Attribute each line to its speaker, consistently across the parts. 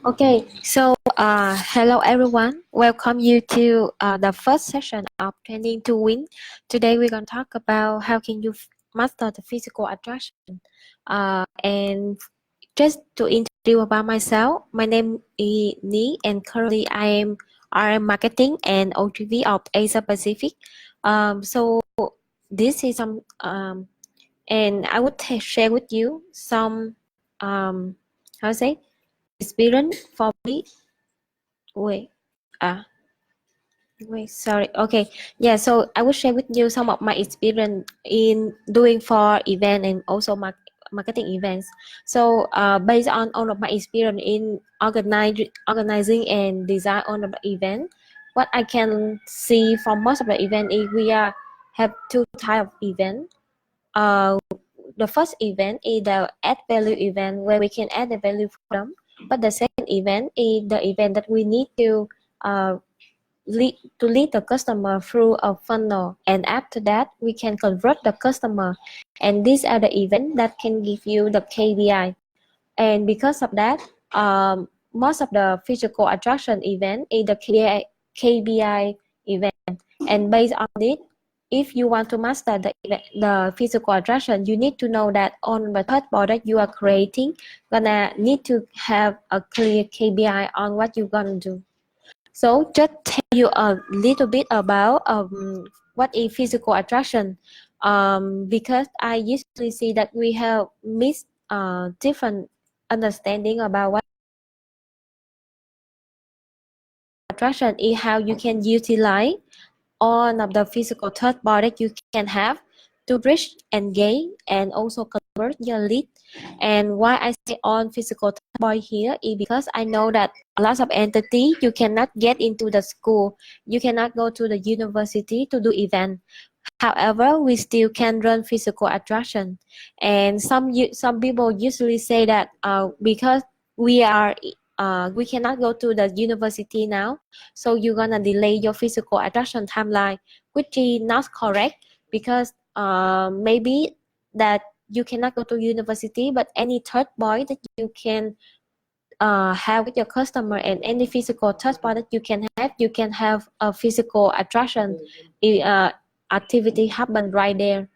Speaker 1: Okay, so hello everyone. Welcome you to the first session of Training to Win. Today we're going to talk about how can you master the physical attraction. And just to introduce about myself, my name is Ni, and currently I am RM Marketing and OGV of Asia Pacific. So this is some and I would share with you some how to say experience for me. Wait, ah, sorry. Okay, yeah. So I will share with you some of my experience in doing for event and also marketing events. So based on all of my experience in organizing and design all of the event, what I can see from most of the event is we have two type of event. The first event is the add value event where we can add the value for them. But the second event is the event that we need to uh, lead the customer through a funnel, and after that we can convert the customer, and these are the events that can give you the KPI. And because of that, most of the physical attraction event is the KPI event, and based on it, if you want to master the physical attraction, you need to know that on the third product you are creating gonna need to have a clear KPI on what you're gonna do. So just tell you a little bit about what is physical attraction, because I usually see that we have missed different understanding about what attraction is, how you can utilize all of the physical third body you can have to reach, engage, and also convert your lead. And why I say on physical third body here is because I know that a lot of entity you cannot get into the school, you cannot go to the university to do event. However, we still can run physical attraction, and some people usually say that because we cannot go to the university now, so you're gonna delay your physical attraction timeline, which is not correct, because maybe that you cannot go to university, but any third point that you can have with your customer and any physical touch point that you can have a physical attraction activity happen right there.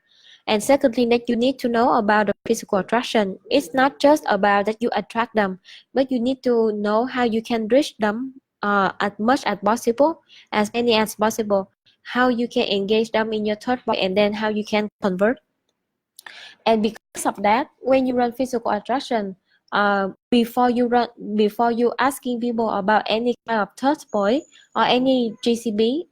Speaker 1: And second thing that you need to know about the physical attraction, it's not just about that you attract them, but you need to know how you can reach them as much as possible, as many as possible, how you can engage them in your third point, and then how you can convert. And because of that, when you run physical attraction, before you asking people about any kind of touch point or any GCB,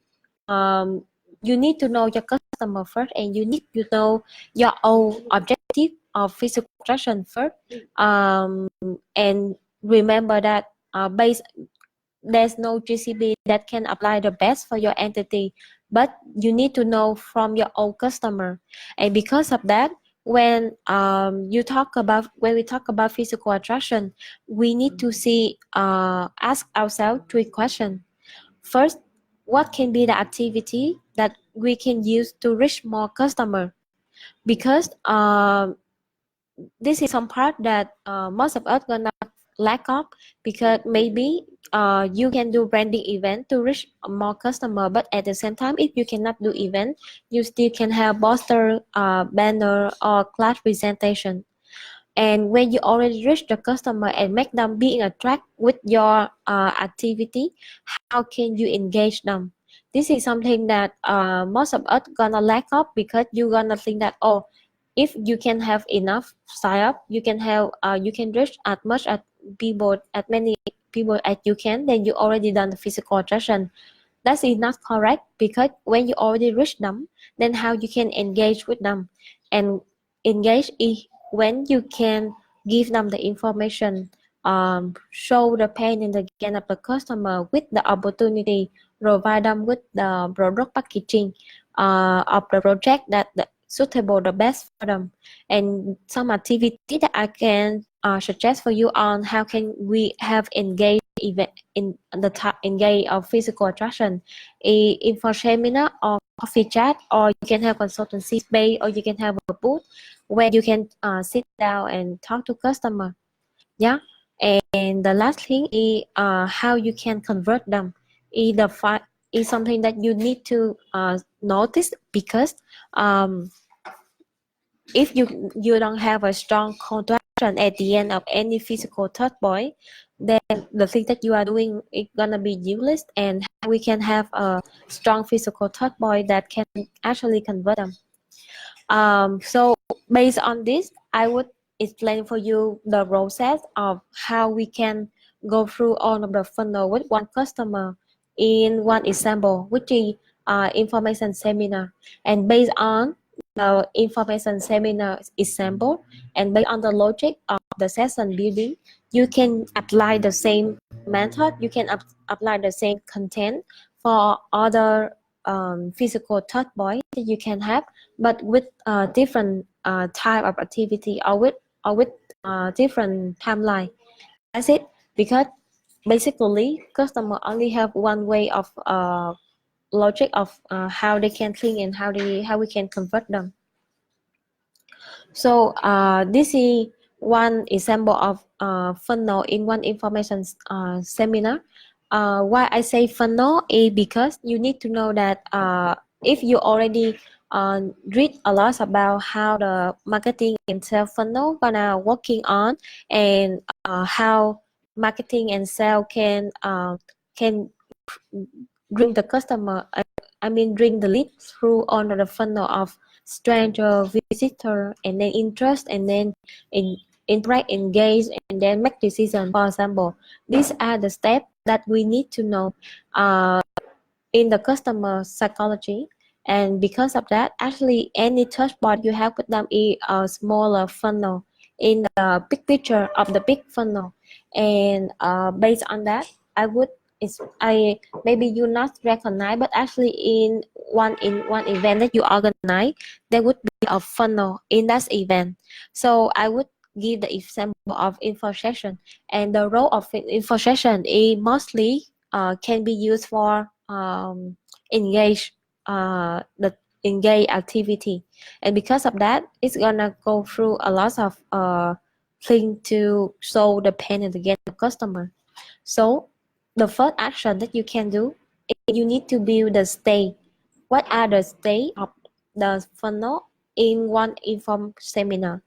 Speaker 1: you need to know your customer first, and you need to know your own objective of physical attraction first. And remember that there's no GCB that can apply the best for your entity, but you need to know from your own customer. And because of that, when we talk about physical attraction, we need to ask ourselves three questions. First, what can be the activity that we can use to reach more customer? Because this is some part that most of us gonna lack of, because maybe you can do branding event to reach more customer, but at the same time, if you cannot do event, you still can have poster, banner, or class presentation. And when you already reach the customer and make them being attract with your activity, how can you engage them? This is something that most of us gonna lack of, because you gonna think that, oh, if you can have enough sign up, you can reach as much as many people as you can, then you already done the physical attraction. That is not correct, because when you already reach them, then how you can engage with them? And engage is when you can give them the information, show the pain and the gain of the customer with the opportunity, provide them with the product packaging of the project that suitable the best for them. And some activity that I can suggest for you on how can we have engaged event in the type engage of physical attraction, a info seminar or coffee chat, or you can have consultancy space, or you can have a booth where you can sit down and talk to customer. Yeah. And the last thing is how you can convert them. Is something that you need to notice, because um, if you don't have a strong call to action at the end of any physical touch point, then the thing that you are doing is gonna be useless. And we can have a strong physical touch point that can actually convert them. So based on this, I would explain for you the process of how we can go through all of the funnel with one customer in one example, which is information seminar. And based on the information seminar example, and based on the logic of the session building, you can apply the same method, you can apply the same content for other physical touch points that you can have, but with different type of activity, or with different timeline. That's it. Because basically customer only have one way of logic of how they can think and how we can convert them. So this is one example of funnel in one information seminar. Why I say funnel is because you need to know that if you already read a lot about how the marketing and sales funnel gonna working on, and how marketing and sales can bring the customer, I mean bring the lead through on the funnel of stranger, visitor, and then interest, and then interact, engage, and then make decision. For example, these are the steps that we need to know in the customer psychology. And because of that, actually any touch point you have with them is a smaller funnel in the big picture of the big funnel. And based on that, I would I maybe you not recognize, but actually in one event that you organize, there would be a funnel in that event. So I would give the example of info session. And the role of info session is mostly can be used for engage the engage activity. And because of that, it's gonna go through a lot of thing to solve the pain and to get the customer. So the first action that you can do is you need to build the state. What are the state of the funnel in one inform seminar?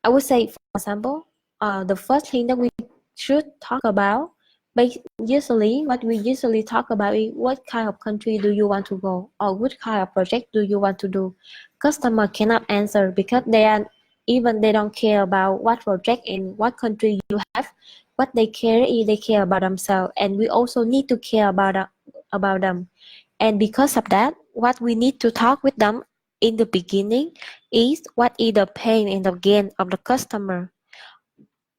Speaker 1: I would say, for example, the first thing that we should talk about, but usually what we usually talk about is what kind of country do you want to go, or what kind of project do you want to do. Customer cannot answer because they don't care about what project in what country you have. What they care is they care about themselves, and we also need to care about them. And because of that, what we need to talk with them in the beginning is what is the pain and the gain of the customer.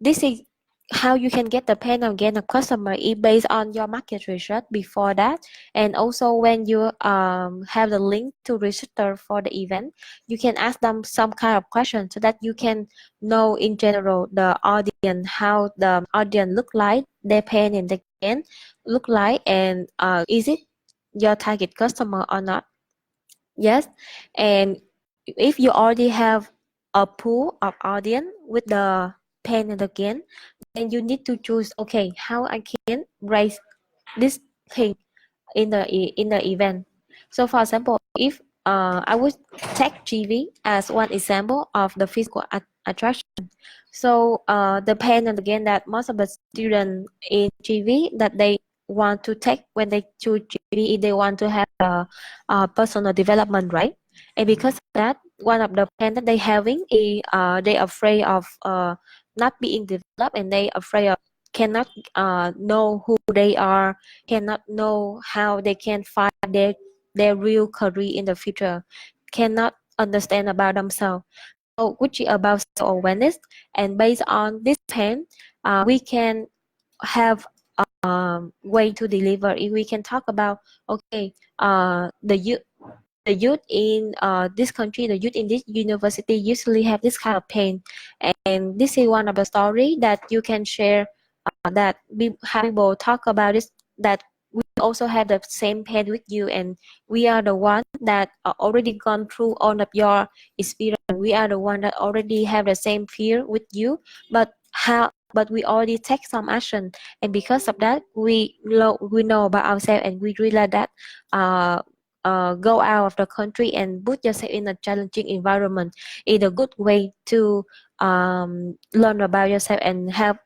Speaker 1: This is how you can get the pain and gain of customer is based on your market research before that. And also when you have the link to register for the event, you can ask them some kind of question so that you can know in general the audience, how the audience look like, their pain and the gain look like, and is it your target customer or not. Yes. And if you already have a pool of audience with the pain and the gain, then you need to choose, okay, how I can raise this thing in the event. So for example, if I would take GV as one example of the physical attraction. So the pain and the gain that most of the students in GV that they want to take when they choose GV, they want to have a personal development, right? And because of that, one of the pain that they having is they afraid of not being developed, and they afraid of cannot know who they are, cannot know how they can find their real career in the future, cannot understand about themselves. So which is about self-awareness. And based on this pain, we can have way to deliver. If we can talk about, okay, the youth in this country, the youth in this university usually have this kind of pain, and this is one of the story that you can share, that we have people talk about this, that we also have the same pain with you, and we are the one that already gone through all of your experience. We are the one that already have the same fear with you, but how but we already take some action, and because of that we know about ourselves, and we realize that uh, go out of the country and put yourself in a challenging environment is a good way to learn about yourself and help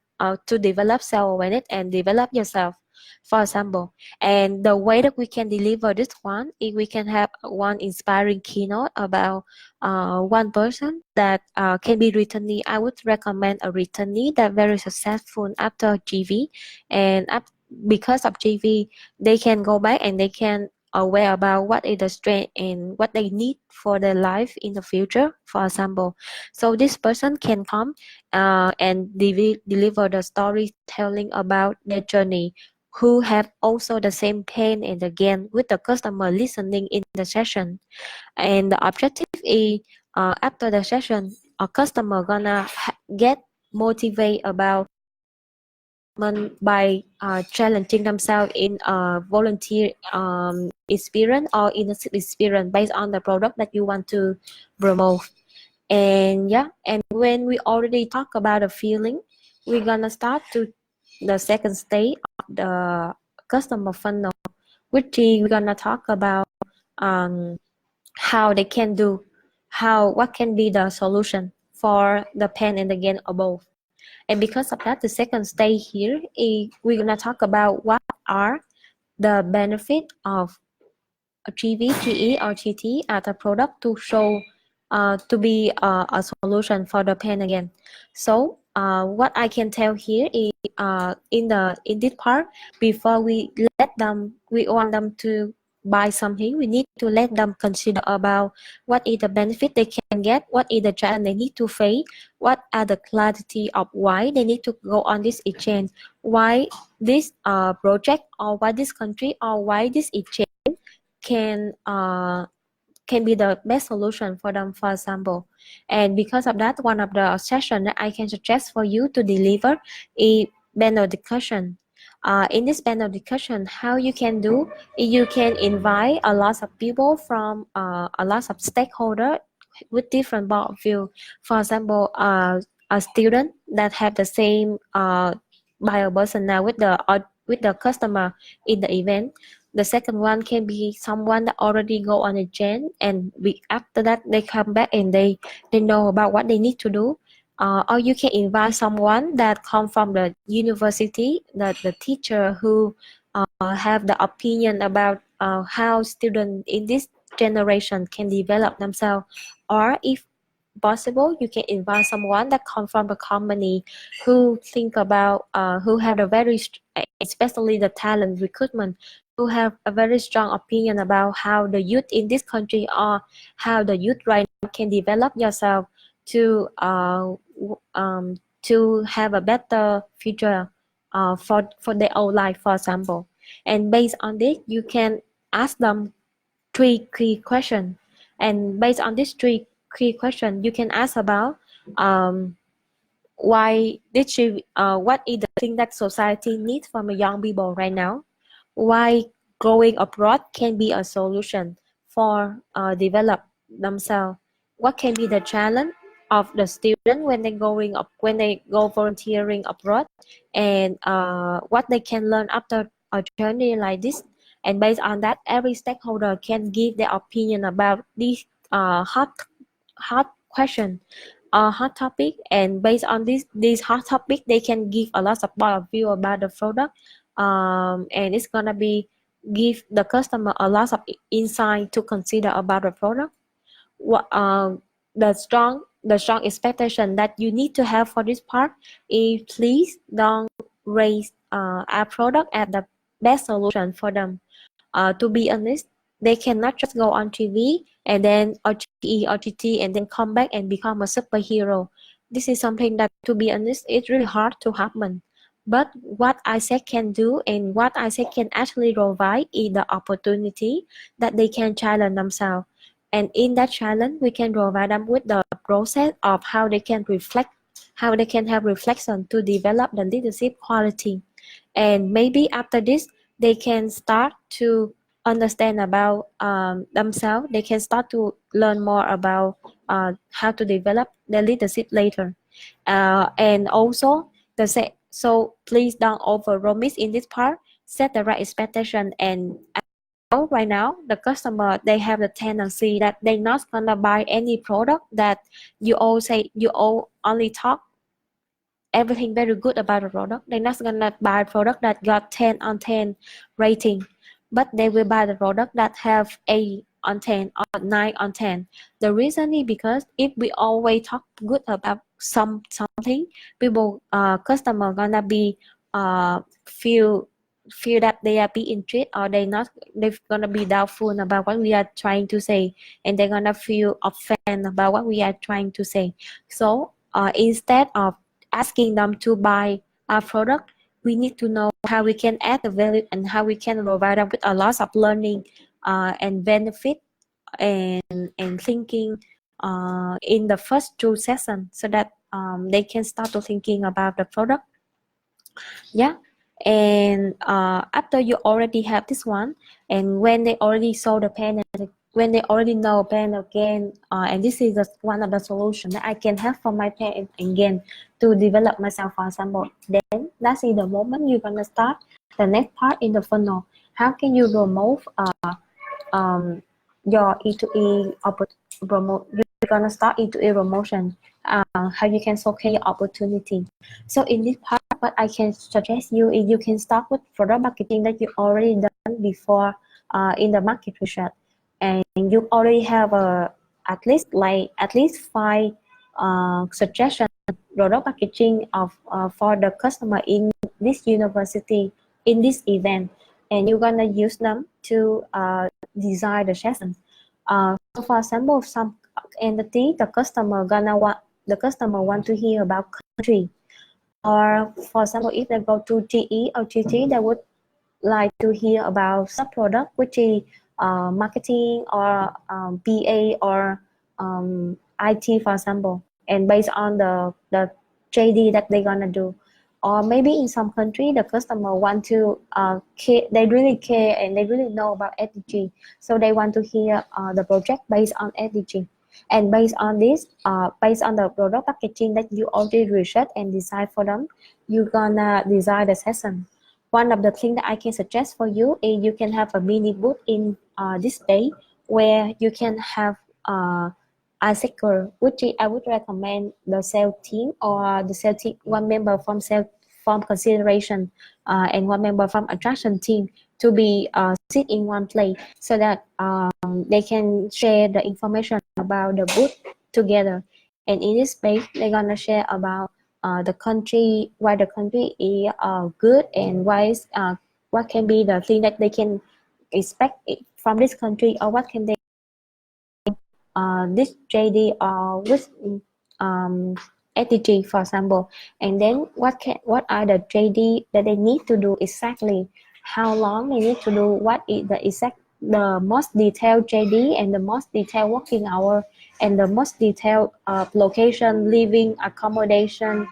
Speaker 1: to develop self-awareness and develop yourself, for example. And the way that we can deliver this one is we can have one inspiring keynote about one person that can be returnee. I would recommend a returnee that very successful after GV, and because of GV, they can go back and they can aware about what is the strength and what they need for their life in the future, for example. So this person can come and deliver the storytelling about their journey, who have also the same pain and again with the customer listening in the session. And the objective is after the session, a customer gonna get motivated about by challenging themselves in a volunteer experience or innocent experience based on the product that you want to promote. And yeah, and when we already talk about the feeling, we're gonna start to the second stage of the customer funnel, which is we're gonna talk about um, how they can do, how what can be the solution for the pain and the gain above. And because of that, the second stage here is we're gonna talk about what are the benefit of a GV, GE, or GT as a product to show to be a solution for the pain again. So what I can tell here is in this part, before we want them to buy something, we need to let them consider about what is the benefit they can get, what is the challenge they need to face, what are the clarity of why they need to go on this exchange, why this project or why this country or why this exchange can can be the best solution for them, for example. And because of that, one of the session that I can suggest for you to deliver a panel discussion. In this panel discussion, how you can do, you can invite a lot of people from a lot of stakeholders with different point of view. For example, a student that have the same buyer persona with the customer in the event. The second one can be someone that already go on a chain, and after that they come back and they know about what they need to do. Or you can invite someone that come from the university, the teacher who have the opinion about how students in this generation can develop themselves. Or if possible, you can invite someone that come from the company who think about who have a especially the talent recruitment, who have a very strong opinion about how the youth in this country or how the youth right now can develop yourself to to have a better future for their own life, for example. And based on this, you can ask them three key questions, and based on these three key questions, you can ask about why did she what is the thing that society needs from a young people right now, why going abroad can be a solution for develop themselves, what can be the challenge of the student when they going up when they go volunteering abroad, and what they can learn after a journey like this. And based on that, every stakeholder can give their opinion about this hot question, hot topic. And based on this hot topic, they can give a lot of point of view about the product, and it's gonna be give the customer a lot of insight to consider about the product. What the strong expectation that you need to have for this part is please don't raise our product as the best solution for them. To be honest, they cannot just go on TV and then or GE or GT and then come back and become a superhero. This is something that, to be honest, it's really hard to happen. But what I said can do and what I said can actually provide is the opportunity that they can challenge themselves. And in that challenge, we can provide them with the process of how they can reflect, how they can have reflection to develop the leadership quality. And maybe after this, they can start to understand about themselves. They can start to learn more about how to develop their leadership later. And also So please don't over promise in this part. Set the right expectation. And right now the customer, they have the tendency that they're not gonna buy any product that you all say, you all only talk everything very good about the product. They're not gonna buy a product that got 10 on 10 rating, but they will buy the product that have 8 on 10 or 9 on 10. The reason is because if we always talk good about something, people, customer gonna be feel that they are being treated, or they're gonna be doubtful about what we are trying to say, and they're gonna feel offended about what we are trying to say. So instead of asking them to buy our product, we need to know how we can add the value and how we can provide them with a lot of learning and benefit and thinking in the first 2 sessions, so that they can start to thinking about the product. Yeah. And after you already have this one, and when they already saw the pen, when they already know pen again, and this is one of the solution that I can have for my pen again to develop myself, for example, then that's the moment you're gonna start the next part in the funnel. How can you remove your E2E promote? You're gonna start E2E promotion. How you can showcase your opportunity. So in this part, what I can suggest you is you can start with product marketing that you already done before in the market research, and you already have at least 5 suggestions product packaging of for the customer in this university, in this event, and you're gonna use them to design the sessions. So for example, some entity, the customer want to hear about country, or for example, if they go to GE or GT, they would like to hear about sub product, which is marketing or BA or IT, for example, and based on the JD that they're gonna do. Or maybe in some country, the customer want to they really care and they really know about SDG, so they want to hear the project based on SDG. And based on this, based on the product packaging that you already research and decide for them, you're gonna design the session. One of the things that I can suggest for you is you can have a mini booth in this day, where you can have a seeker, which I would recommend the sales team, or the sales team, one member from sales from consideration and one member from attraction team, to be sit in one place, so that they can share the information about the booth together. And in this space, they're gonna share about the country, why the country is good, and what can be the thing that they can expect from this country, or what can they this JD or with SDG, for example. And then what are the JD that they need to do exactly, how long they need to do, what is the most detailed JD, and the most detailed working hour, and the most detailed location, living, accommodation,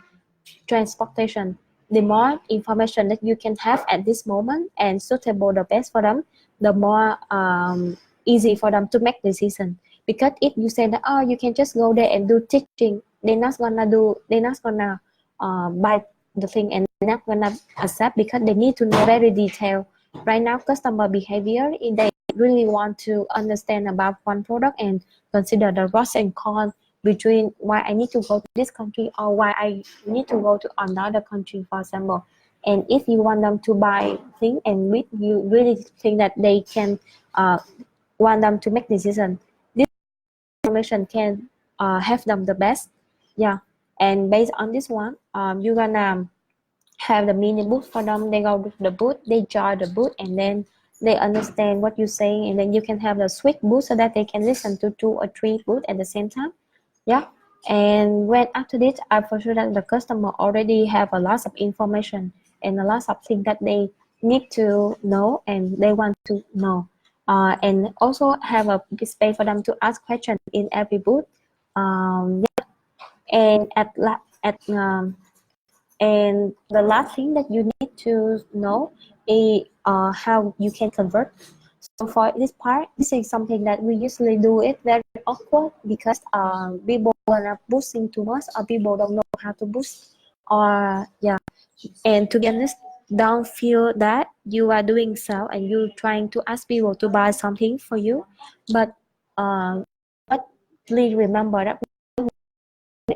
Speaker 1: transportation. The more information that you can have at this moment and suitable the best for them, the more easy for them to make decision. Because if you say that, oh, you can just go there and do teaching, they're not gonna buy the thing, and they're not gonna accept, because they need to know very detailed. Right now, customer behavior, they really want to understand about one product and consider the pros and cons between why I need to go to this country or why I need to go to another country, for example. And if you want them to buy things, and you really think that they can want them to make decision, this information can help them the best. Yeah. And based on this one, you're gonna have the mini booth for them. They go to the booth, they join the booth, and then they understand what you're saying, and then you can have the switch booth, so that they can listen to 2 or 3 booths at the same time. Yeah. And when after this, I for sure that the customer already have a lot of information and a lot of things that they need to know and they want to know, and also have a space for them to ask questions in every booth. Yeah. And and the last thing that you need to know is how you can convert. So for this part, this is something that we usually do it very awkward, because people wanna boosting too much, or people don't know how to boost, or yeah. And to be honest, don't feel that you are doing so and you trying to ask people to buy something for you, but uh, but please remember that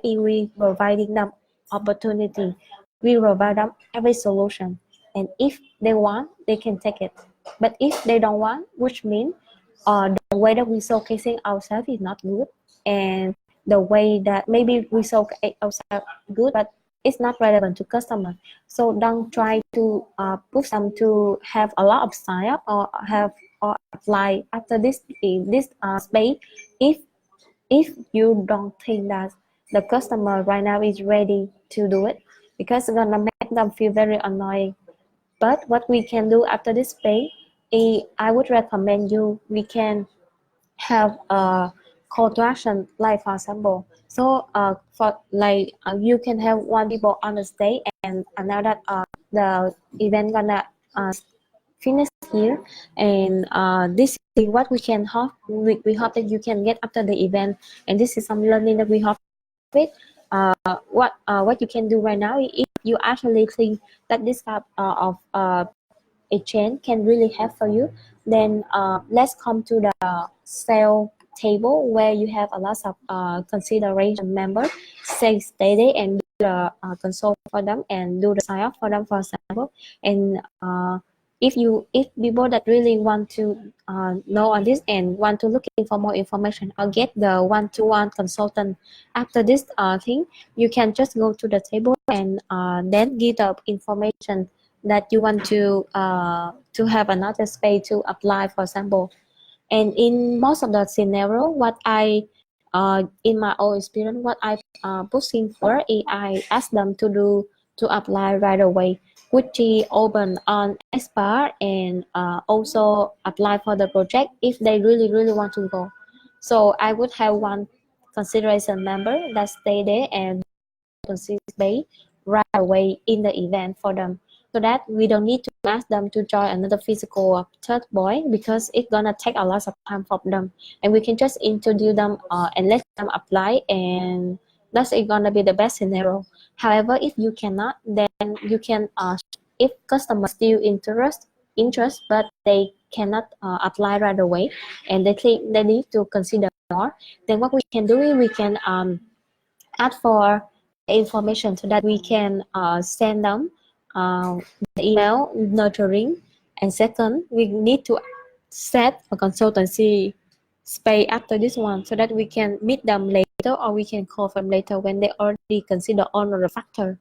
Speaker 1: we providing them opportunity, we provide them every solution, and if they want they can take it, but if they don't want, which means the way that we showcasing ourselves is not good, and the way that maybe we showcase ourselves good but it's not relevant to customer. So don't try to push them to have a lot of sign up or have or apply after this space if you don't think that the customer right now is ready to do it, because it's gonna make them feel very annoying. But what we can do after this pay is I would recommend you we can have a call to action, like for example, so for like you can have one people on the stage, and now that the event gonna finish here, and this is what we can hope, we hope that you can get after the event, and this is some learning that we hope it. What you can do right now, if you actually think that this type of exchange can really help for you, then let's come to the sale table where you have a lot of consideration member, say stay there and do the console for them and do the sign up for them, for example. And if people that really want to know on this and want to looking for more information or get the one-to-one consultant after this thing, you can just go to the table and then give the information that you want to have another space to apply, for example. And in most of the scenario, what I in my own experience, what I pushing for is I ask them to do to apply right away, which is open on SPAR, and also apply for the project if they really want to go. So I would have one consideration member that stay there and participate right away in the event for them, so that we don't need to ask them to join another physical third boy, because it's gonna take a lot of time for them, and we can just introduce them and let them apply, and that's it gonna be the best scenario. However, if you cannot, then you can if customers still interest but they cannot apply right away and they think they need to consider more, then what we can do is we can ask for information so that we can send them the email nurturing. And second, we need to set a consultancy space after this one so that we can meet them later, or we can call them later when they already consider all of the factor.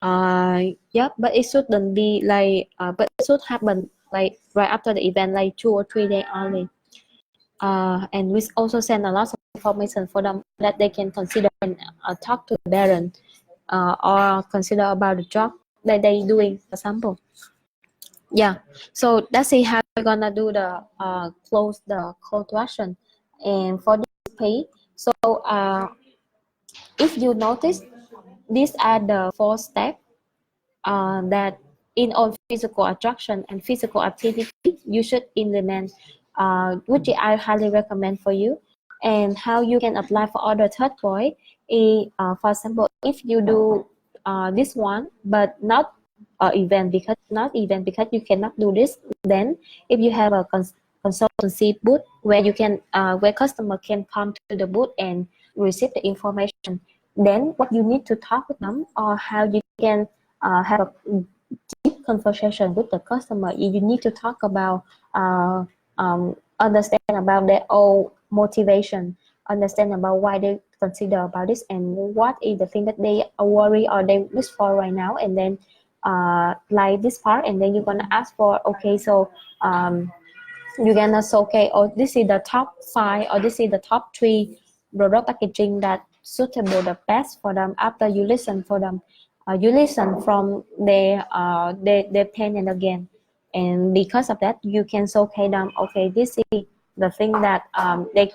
Speaker 1: Yeah, but it shouldn't be like but it should happen like right after the event, like 2 or 3 days only. And we also send a lot of information for them that they can consider and talk to the parent or consider about the job that they doing, for example. Yeah, so that's it how we're gonna do the close the call to action. And for this page, so if you notice, these are the 4 steps that in all physical attraction and physical activity you should implement, which I highly recommend for you. And how you can apply for other third point is, for example, if you do this one but not event because you cannot do this, then if you have a consultancy booth where you can where customer can come to the booth and receive the information, then what you need to talk with them, or how you can have a deep conversation with the customer. You need to talk about understand about their own motivation, understand about why they consider about this, and what is the thing that they are worried or they wish for right now, and then like this part, and then you're gonna ask for, okay, so you're gonna say, okay, oh, this is the top 5 or this is the top 3 product packaging that suitable the best for them. After you listen for them, you listen from their pain and again, and because of that you can showcase them, okay, this is the thing that they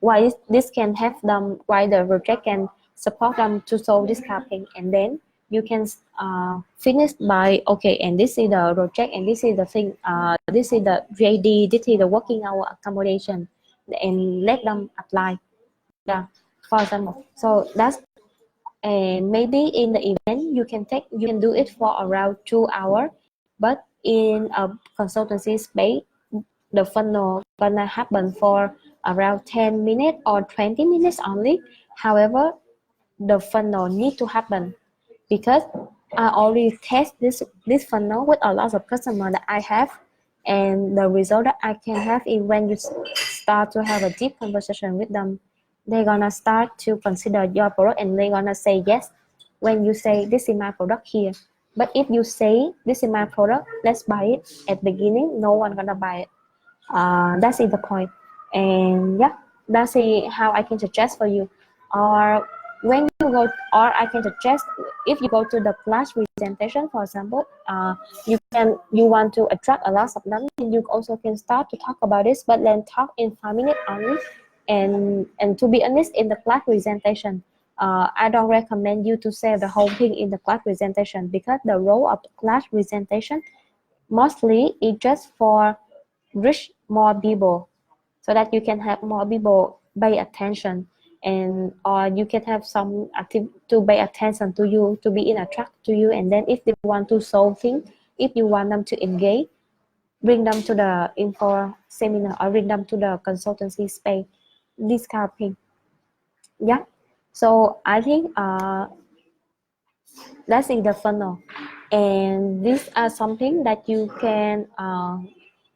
Speaker 1: why this can help them, why the project can support them to solve this kind of thing. And then you can finish by, okay, and this is the project, and this is the thing, this is the JD, this is the working hour accommodation, and let them apply. Yeah, for example. So that's and maybe in the event you can do it for around 2 hours, but in a consultancy space the funnel gonna happen for around 10 minutes or 20 minutes only. However, the funnel need to happen because I already test this funnel with a lot of customers that I have, and the result that I can have is when you start to have a deep conversation with them, they're gonna start to consider your product and they're gonna say yes when you say this is my product here. But if you say this is my product, let's buy it at the beginning, no one gonna buy it. That's the point. And yeah, that's how I can suggest for you. Or when you go, or I can suggest if you go to the class presentation, for example, you want to attract a lot of them, you also can start to talk about this, but then talk in 5 minutes only. And to be honest, in the class presentation, I don't recommend you to say the whole thing in the class presentation, because the role of the class presentation mostly is just for reach more people, so that you can have more people pay attention, and or you can have some active to pay attention to you, to be in attract to you. And then if they want to solve things, if you want them to engage, bring them to the info seminar or bring them to the consultancy space, this kind of thing. Yeah, so I think that's in the funnel, and these are something that you can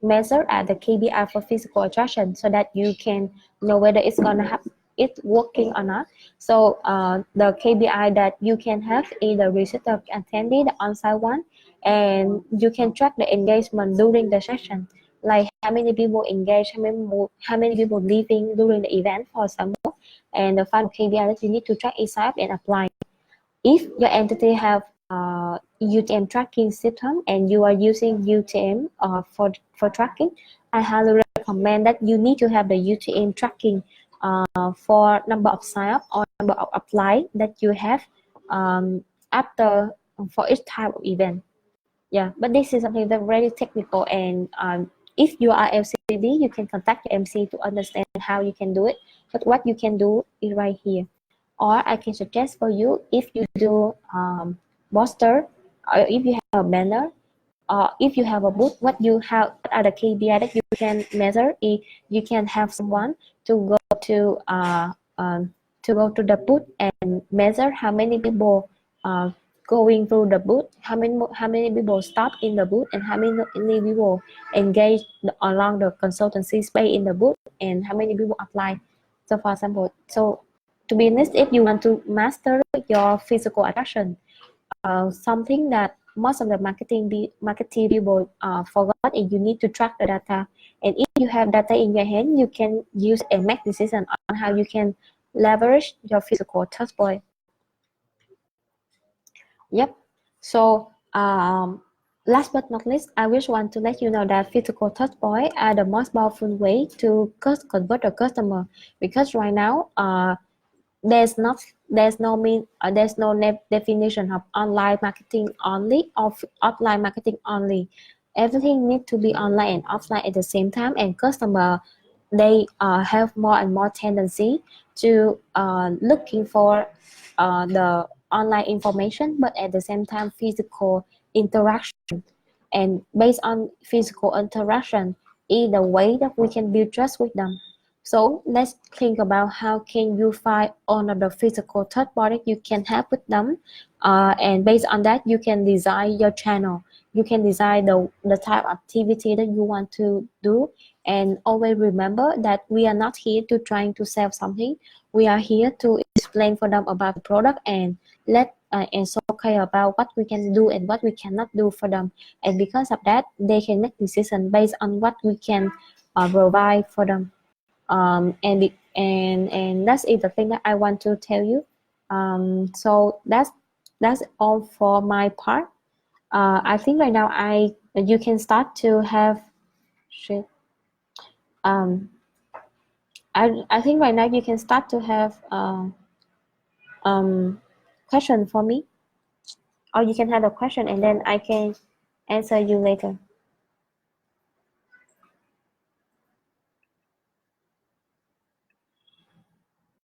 Speaker 1: measure at the KPI for physical attraction, so that you can know whether it's gonna have it's working or not. So the KPI that you can have is the registered attendee, the on-site one, and you can track the engagement during the session, like how many people engage, how many people leaving during the event, for example. And the final KPI that you need to track is up and apply. If your entity have UTM tracking system and you are using UTM for tracking, I highly recommend that you need to have the UTM tracking for number of sign up or number of apply that you have after for each type of event. Yeah, but this is something that very technical, and if you are LCD, you can contact your MC to understand how you can do it. But what you can do is right here. Or I can suggest for you, if you do poster, or if you have a banner, or if you have a booth, what are the KPI that you can measure? Is you can have someone to go to the booth and measure how many people going through the booth, how many people stop in the booth, and how many people engage along the consultancy space in the booth, and how many people apply. So for example, to be honest, if you want to master your physical attraction, something that most of the marketing people forgot is you need to track the data. And if you have data in your hand, you can use and make decision on how you can leverage your physical touch point. Yep. So last but not least, I just want to let you know that physical touch point are the most powerful way to convert a customer, because right now there's no definition of online marketing only or offline marketing only. Everything needs to be online and offline at the same time, and customer, they have more and more tendency to looking for the online information, but at the same time physical interaction. And based on physical interaction is the way that we can build trust with them. So let's think about how can you find all of the physical touch point you can have with them, and based on that you can design your channel. You can design the type of activity that you want to do. And always remember that we are not here to trying to sell something. We are here to explain for them about the product and showcase about what we can do and what we cannot do for them. And because of that, they can make decision based on what we can provide for them. And that's the thing that I want to tell you. So that's all for my part. I think right now you can start to have shit. I think right now you can start to have question for me, or you can have a question and then I can answer you later.